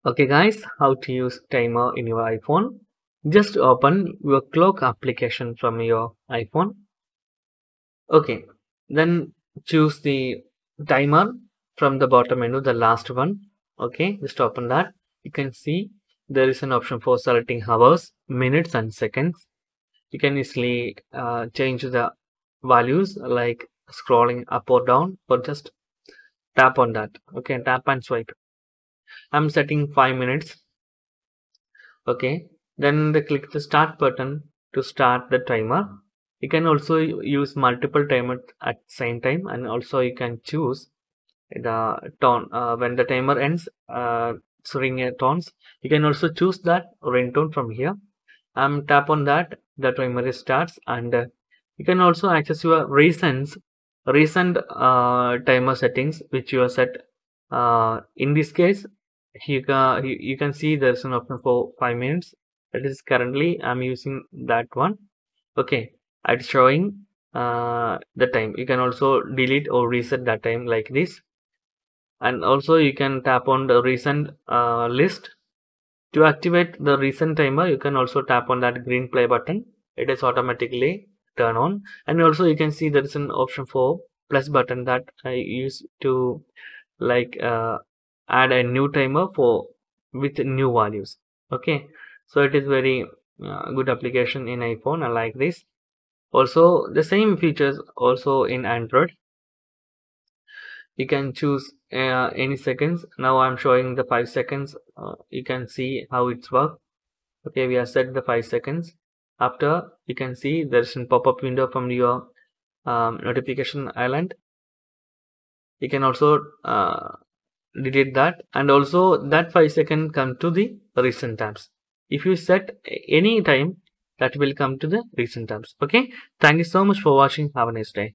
Okay guys, how to use timer in your iPhone. Just open your clock application from your iPhone. Okay, then choose the timer from the bottom menu, the last one. Okay, just open that. You can see there is an option for selecting hours, minutes and seconds. You can easily change the values like scrolling up or down, or just tap on that. Okay, tap and swipe. I'm setting 5 minutes. Okay, then click the start button to start the timer. You can also use multiple timers at the same time, and also you can choose the tone when the timer ends, ring tones. You can also choose that ringtone from here. Tap on that, the timer starts, and you can also access your recent timer settings which you have set. In this case, you can see there's an option for 5 minutes. That is currently I'm using that one. Okay, it's showing the time. You can also delete or reset that time like this, and also you can tap on the recent list. To activate the recent timer, you can also tap on that green play button. It is automatically turn on, and also you can see there is an option for plus button that I use to add a new timer for with new values. Okay, so it is very good application in iPhone. I like this. Also the same features also in Android. You can choose any seconds. Now I'm showing the 5 seconds. You can see how it's work. Okay, we have set the 5 seconds. After, you can see there's a pop-up window from your notification island. You can also delete that, and also that 5 seconds come to the recent tabs. If you set any time, that will come to the recent tabs. Okay, thank you so much for watching. Have a nice day.